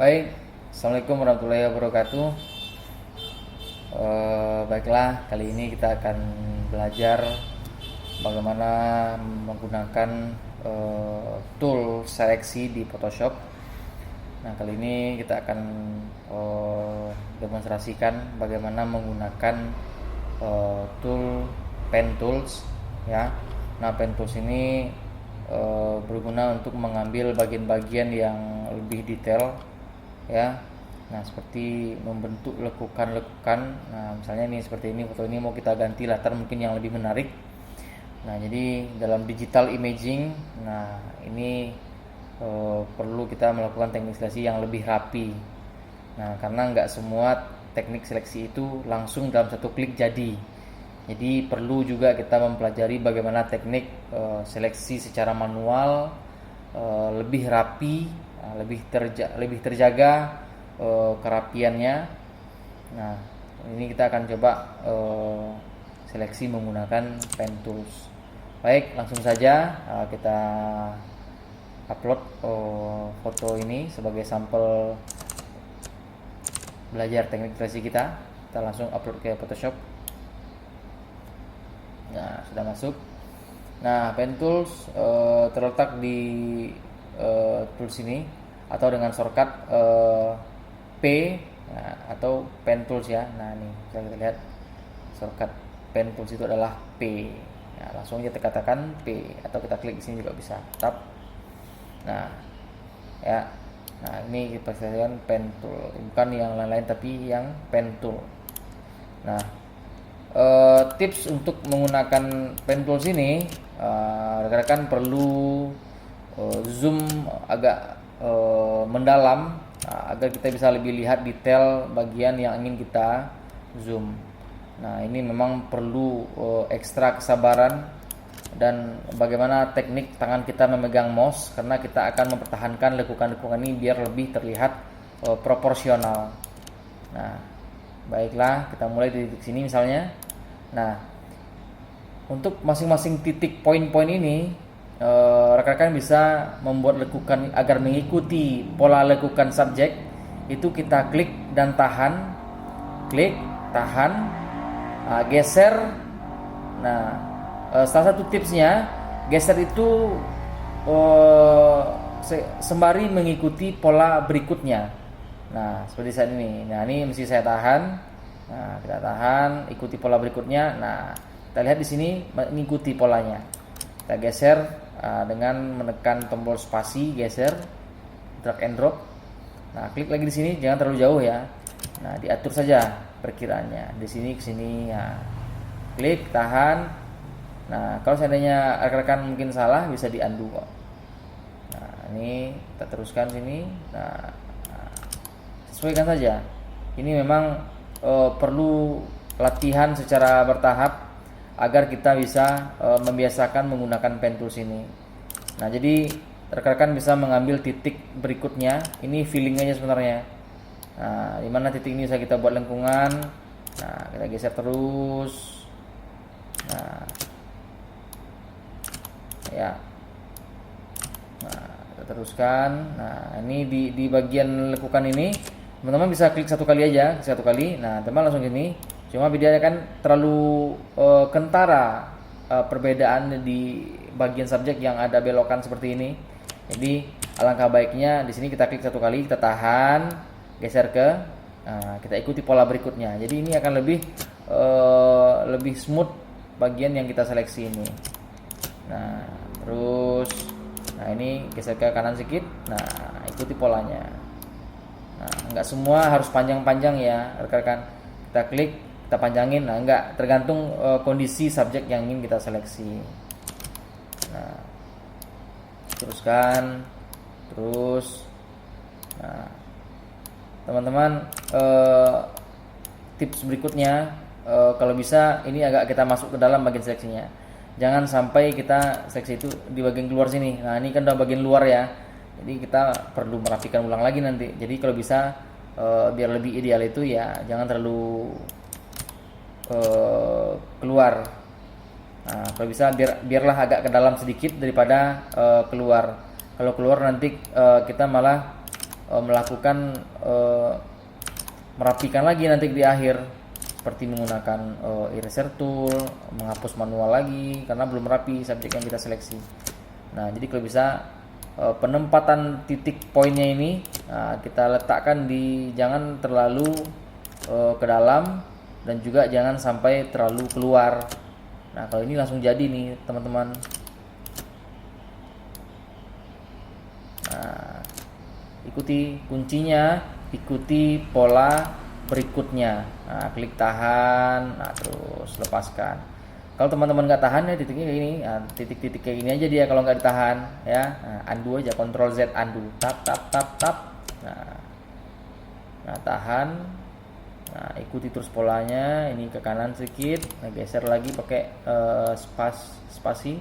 Baik, Assalamualaikum warahmatullahi wabarakatuh. Baiklah, kali ini kita akan belajar bagaimana menggunakan tool seleksi di Photoshop. Nah, kali ini kita akan demonstrasikan bagaimana menggunakan tool pen tools, ya. Nah, pen tools ini berguna untuk mengambil bagian-bagian yang lebih detail, ya. Nah, seperti membentuk lekukan-lekukan. Nah, misalnya nih seperti ini, foto ini mau kita ganti latar mungkin yang lebih menarik. Nah, jadi dalam digital imaging, nah ini perlu kita melakukan teknik seleksi yang lebih rapi. Nah, karena nggak semua teknik seleksi itu langsung dalam satu klik jadi. Jadi perlu juga kita mempelajari bagaimana teknik seleksi secara manual, lebih rapi, lebih terjaga kerapiannya. Nah, ini kita akan coba seleksi menggunakan pen tools. Baik, langsung saja kita upload foto ini sebagai sampel belajar teknik seleksi kita. Kita langsung upload ke Photoshop. Nah, sudah masuk. Nah, pen tools terletak di tools ini atau dengan shortcut P, nah, atau pen tools, ya. Nah, ini bisa kita lihat shortcut pen tools itu adalah P. Nah, langsung aja tekan P atau kita klik di sini juga bisa. Tab. Nah, ya. Nah, ini kita lihat pen tool, bukan yang lain-lain tapi yang pen tool. Nah, tips untuk menggunakan pen tools ini, rekan-rekan perlu zoom agak mendalam agar kita bisa lebih lihat detail bagian yang ingin kita zoom. Nah, ini memang perlu ekstra kesabaran dan bagaimana teknik tangan kita memegang mouse, karena kita akan mempertahankan lekukan-lekukan ini biar lebih terlihat proporsional. Nah, baiklah, kita mulai dari titik sini misalnya. Nah, untuk masing-masing titik poin-poin ini, rekan-rekan bisa membuat lekukan agar mengikuti pola lekukan subjek. Itu kita klik dan tahan, klik, tahan, geser. Nah, salah satu tipsnya, geser itu sembari mengikuti pola berikutnya. Nah, seperti saat ini. Nah, ini mesti saya tahan. Nah, kita tahan, ikuti pola berikutnya. Nah, kita lihat di sini mengikuti polanya. Kita geser dengan menekan tombol spasi, geser, drag and drop. Nah, klik lagi di sini, jangan terlalu jauh, ya. Nah, diatur saja perkiraannya. Di sini ke sini, ya. Klik, tahan. Nah, kalau seandainya rekan-rekan mungkin salah, bisa di-undo. Nah, ini kita teruskan sini. Nah, sesuaikan saja. Ini memang perlu latihan secara bertahap agar kita bisa membiasakan menggunakan pen tools ini. Nah, jadi rekan-rekan bisa mengambil titik berikutnya. Ini feeling aja sebenarnya. Nah, di mana titik ini bisa kita buat lengkungan. Nah, kita geser terus. Nah, ya. Nah, kita teruskan. Nah, ini di bagian lekukan ini, teman-teman bisa klik satu kali aja, satu kali. Nah, teman langsung gini. Cuma bedanya kan terlalu kentara perbedaan di bagian subjek yang ada belokan seperti ini. Jadi alangkah baiknya di sini kita klik satu kali, kita tahan, geser ke, nah, kita ikuti pola berikutnya. Jadi ini akan lebih smooth bagian yang kita seleksi ini. Nah, terus, nah ini geser ke kanan sedikit. Nah, ikuti polanya. Nah, nggak semua harus panjang-panjang, ya, rekan-rekan. Kita klik, kita panjangin. Nah, enggak, tergantung kondisi subjek yang ingin kita seleksi. Nah, teruskan terus. Nah, teman-teman, tips berikutnya, kalau bisa ini agak kita masuk ke dalam bagian seleksinya. Jangan sampai kita seleksi itu di bagian keluar sini. Nah, ini kan udah bagian luar, ya. Jadi kita perlu merapikan ulang lagi nanti. Jadi kalau bisa biar lebih ideal itu, ya, jangan terlalu keluar. Nah, kalau bisa biarlah agak ke dalam sedikit daripada keluar. Kalau keluar nanti kita malah melakukan merapikan lagi nanti di akhir, seperti menggunakan eraser tool, menghapus manual lagi karena belum rapi subjek yang kita seleksi. Nah, jadi kalau bisa penempatan titik poinnya ini kita letakkan di, jangan terlalu ke dalam dan juga jangan sampai terlalu keluar. Nah, kalau ini langsung jadi nih teman-teman. Nah, ikuti kuncinya, ikuti pola berikutnya. Nah, klik tahan, nah terus lepaskan. Kalau teman-teman nggak tahan ya titiknya kayak ini, nah, titik-titik kayak gini aja dia kalau nggak ditahan ya. Nah, undo aja, Ctrl Z undo, tap tap tap tap. Nah tahan. Nah, ikuti terus polanya, ini ke kanan sedikit, nah geser lagi pakai spasi.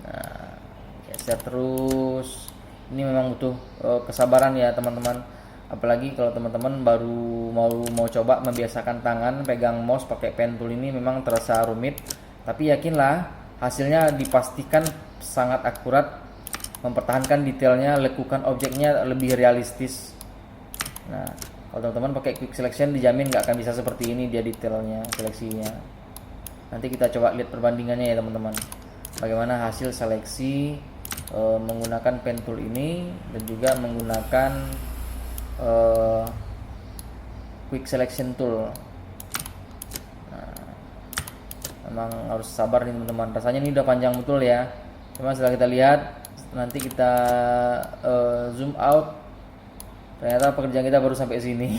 Nah, geser terus. Ini memang butuh kesabaran ya teman-teman. Apalagi kalau teman-teman baru mau coba membiasakan tangan pegang mouse pakai pen tool, ini memang terasa rumit. Tapi yakinlah hasilnya dipastikan sangat akurat, mempertahankan detailnya, lekukan objeknya lebih realistis. Nah, kalau teman-teman pakai quick selection dijamin nggak akan bisa seperti ini dia detailnya, seleksinya. Nanti kita coba lihat perbandingannya ya teman-teman. Bagaimana hasil seleksi menggunakan pen tool ini dan juga menggunakan quick selection tool. Nah, memang harus sabar nih teman-teman. Rasanya ini udah panjang betul ya. Cuma setelah kita lihat, nanti kita zoom out, ternyata pekerjaan kita baru sampai sini.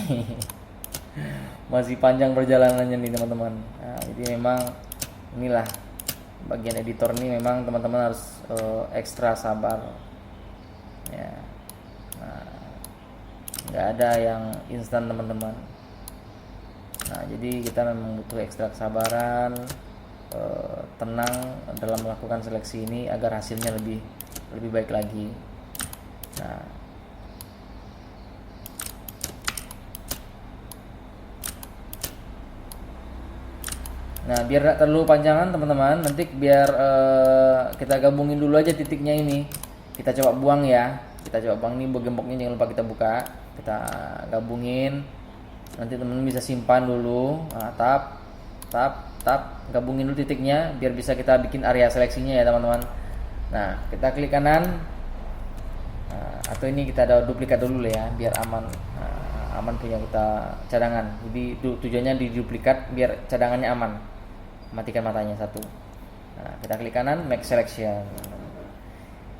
Masih panjang perjalanannya nih teman-teman. Nah, jadi memang inilah bagian editor ini, memang teman-teman harus ekstra sabar ya. Nah, nggak ada yang instan teman-teman. Nah, jadi kita memang butuh ekstra kesabaran, tenang dalam melakukan seleksi ini agar hasilnya lebih baik lagi. Nah, biar gak terlalu panjangan teman-teman, nanti biar kita gabungin dulu aja titiknya ini. Kita coba buang ya. Kita coba buang, ini gemboknya jangan lupa kita buka. Kita gabungin. Nanti teman-teman bisa simpan dulu. Nah, tap, gabungin dulu titiknya biar bisa kita bikin area seleksinya ya teman-teman. Nah, kita klik kanan. Nah, atau ini kita ada duplikat dulu ya biar aman. Nah, aman punya kita cadangan. Jadi tujuannya di duplikat biar cadangannya aman. Matikan matanya satu. Nah, kita klik kanan, make selection.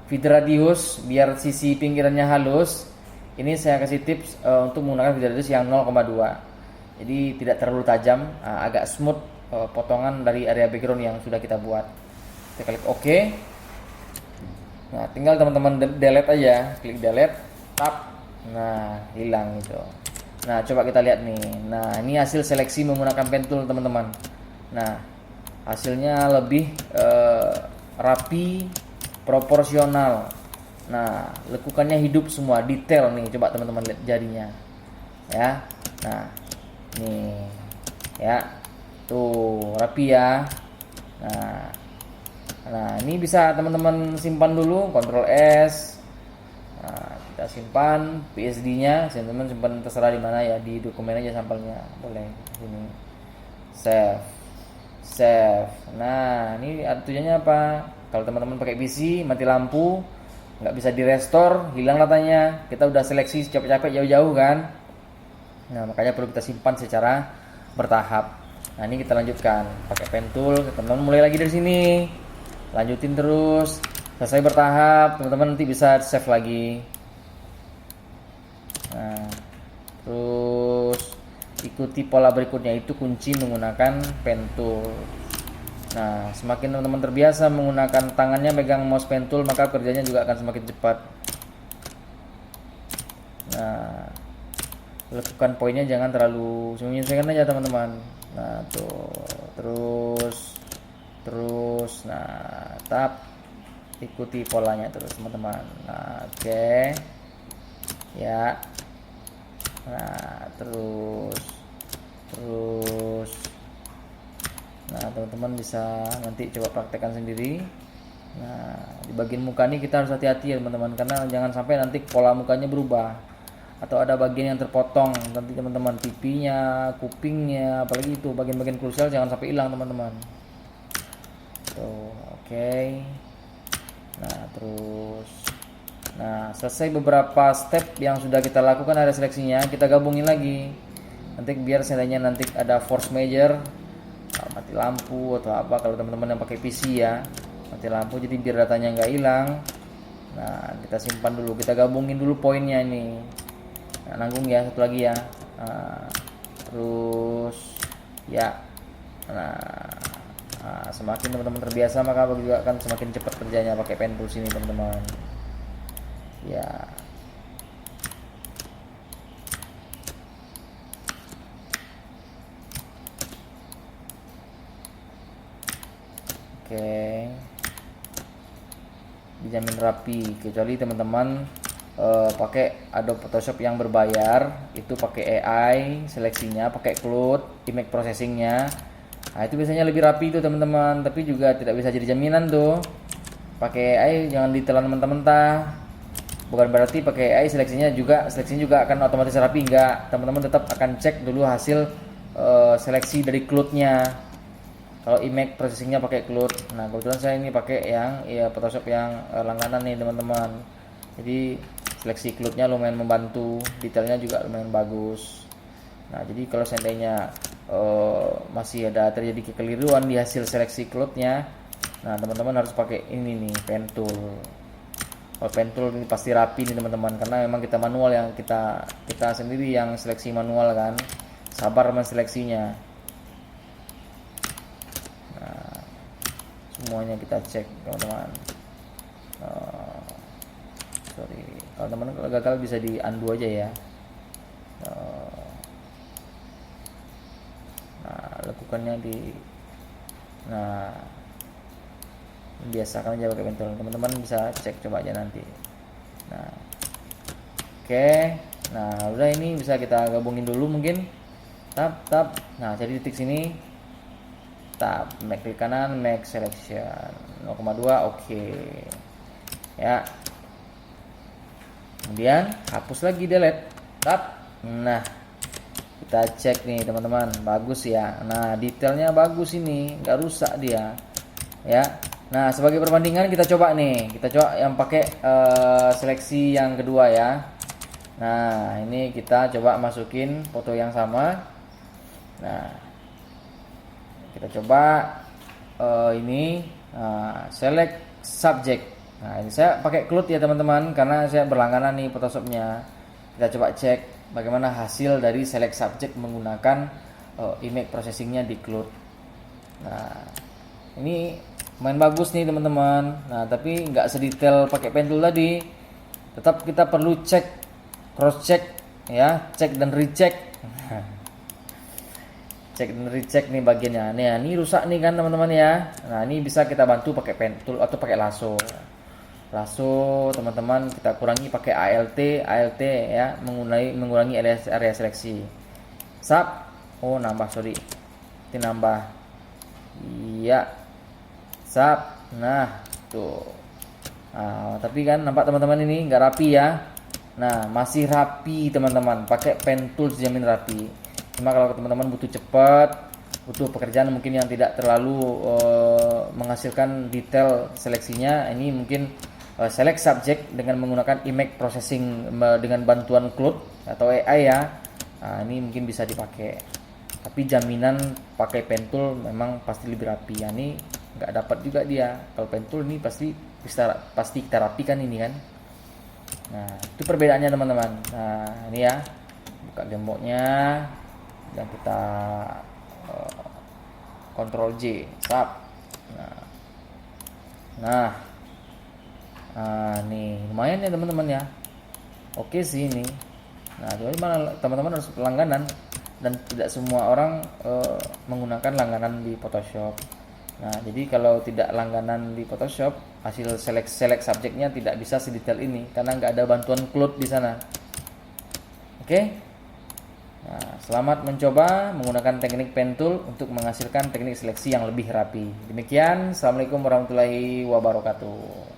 Feed radius biar sisi pinggirannya halus. Ini saya kasih tips untuk menggunakan feed radius yang 0,2. Jadi tidak terlalu tajam, agak smooth potongan dari area background yang sudah kita buat. Kita klik OK. Nah, tinggal teman-teman delete aja, klik delete, tap. Nah, hilang itu. Nah, coba kita lihat nih. Nah, ini hasil seleksi menggunakan pen tool teman-teman. Nah, hasilnya lebih rapi, proporsional. Nah, lekukannya hidup semua, detail nih. Coba teman-teman lihat jarinya, ya. Nah, nih, ya, tuh rapi ya. Nah, ini bisa teman-teman simpan dulu, Ctrl S. Nah, kita simpan PSD-nya, teman-teman simpan terserah di mana ya, di dokumen aja sampelnya, boleh sini. Save. Nah, ini tujuannya apa? Kalau teman-teman pakai PC mati lampu, nggak bisa di restore, hilang datanya. Kita udah seleksi capek-capek jauh-jauh kan. Nah, makanya perlu kita simpan secara bertahap. Nah, ini kita lanjutkan pakai pen tool. Teman-teman mulai lagi dari sini, lanjutin terus. Selesai bertahap, teman-teman nanti bisa save lagi. Nah, terus ikuti pola berikutnya, itu kunci menggunakan pen tool. Nah, semakin teman-teman terbiasa menggunakan tangannya megang mouse pen tool, maka kerjanya juga akan semakin cepat. Nah, lekukan poinnya jangan terlalu menyesuaikan aja teman-teman. Nah, tuh terus nah, tap, ikuti polanya terus teman-teman. Nah, oke. Ya. Nah, terus nah, teman-teman bisa nanti coba praktekkan sendiri. Nah, di bagian muka ini kita harus hati-hati ya teman-teman, karena jangan sampai nanti pola mukanya berubah atau ada bagian yang terpotong nanti teman-teman, pipinya, kupingnya, apalagi itu bagian-bagian krusial jangan sampai hilang teman-teman. Tuh, oke. Nah, terus selesai beberapa step yang sudah kita lakukan area seleksinya, kita gabungin lagi. Nanti biar seandainya nanti ada force major, mati lampu atau apa, kalau teman-teman yang pakai PC ya, mati lampu, jadi biar datanya nggak hilang. Nah, kita simpan dulu, kita gabungin dulu poinnya ini. Nah, nanggung ya, satu lagi ya. Nah, terus ya. Semakin teman-teman terbiasa maka juga akan semakin cepat kerjanya pakai pen tools ini teman-teman. Ya. Oke. Dijamin rapi, kecuali teman-teman pakai Adobe Photoshop yang berbayar, itu pakai AI seleksinya, pakai CLOUD, image processingnya. Nah, itu biasanya lebih rapi itu teman-teman, tapi juga tidak bisa jadi jaminan tuh. Pakai AI jangan ditelan mentah-mentah. Bukan berarti pakai AI seleksinya juga akan otomatis rapi, enggak. Teman-teman tetap akan cek dulu hasil seleksi dari CLOUD-nya. Kalau image processingnya pakai CLOUD. Nah, kebetulan saya ini pakai yang Photoshop yang langganan nih teman-teman. Jadi seleksi CLOUD-nya lumayan membantu, detailnya juga lumayan bagus. Nah, jadi kalau seandainya masih ada terjadi kekeliruan di hasil seleksi CLOUD-nya, nah teman-teman harus pakai ini nih, pen tool. Kalau pen tool ini pasti rapi nih teman-teman, karena memang kita manual, yang kita sendiri yang seleksi manual kan, sabar menseleksinya. Nah, semuanya kita cek teman-teman. Sorry, kalau teman-teman kalau gagal bisa di undo aja ya. Lakukannya biasakan aja pakai pen tool, teman-teman bisa cek coba aja nanti. Nah, oke. Nah, udah, ini bisa kita gabungin dulu mungkin. Tab. Nah, jadi titik sini tab, make klik kanan, make selection 0,2, oke. Ya. Kemudian hapus lagi, delete. Tab. Nah, kita cek nih teman-teman, bagus ya. Nah, detailnya bagus ini, nggak rusak dia ya. Nah, sebagai perbandingan kita coba yang pakai seleksi yang kedua ya. Nah, ini kita coba masukin foto yang sama. Nah, kita coba select subject. Nah, ini saya pakai CLOUD ya teman-teman, karena saya berlangganan nih Photoshopnya. Kita coba cek bagaimana hasil dari select subject menggunakan image processingnya di CLOUD. Nah, ini main bagus nih teman-teman. Nah, tapi nggak sedetail pakai pen tool tadi. Tetap kita perlu cross check ya, cek dan recheck. Cek dan recheck nih bagiannya. Nih, ini rusak nih kan teman-teman ya. Nah, ini bisa kita bantu pakai pen tool atau pakai lasso. Teman-teman kita kurangi pakai ALT ya, mengurangi area seleksi. Ini nambah. Iya. Nah, tuh. Nah, tapi kan nampak teman-teman ini nggak rapi ya. Nah, masih rapi teman-teman, pakai pen tools jamin rapi. Cuma kalau teman-teman butuh cepat, butuh pekerjaan mungkin yang tidak terlalu menghasilkan detail seleksinya, ini mungkin select subject dengan menggunakan image processing dengan bantuan CLOUD atau AI ya. Nah, ini mungkin bisa dipakai. Tapi jaminan pakai pen tool memang pasti lebih rapi. Ya, ini nggak dapat juga dia. Kalau pen tool ini pasti kita rapikan ini kan. Nah, itu perbedaannya teman-teman. Nah, ini ya, buka gemboknya dan kita Ctrl J, Nah, nih lumayan ya teman-teman ya. Oke sih ini. Nah, cuma teman-teman harus langganan, dan tidak semua orang menggunakan langganan di Photoshop. Nah, jadi kalau tidak langganan di Photoshop, hasil select subjeknya tidak bisa sedetail ini karena nggak ada bantuan CLOUD di sana. Oke. Nah, selamat mencoba menggunakan teknik pen tool untuk menghasilkan teknik seleksi yang lebih rapi. Demikian, Assalamualaikum warahmatullahi wabarakatuh.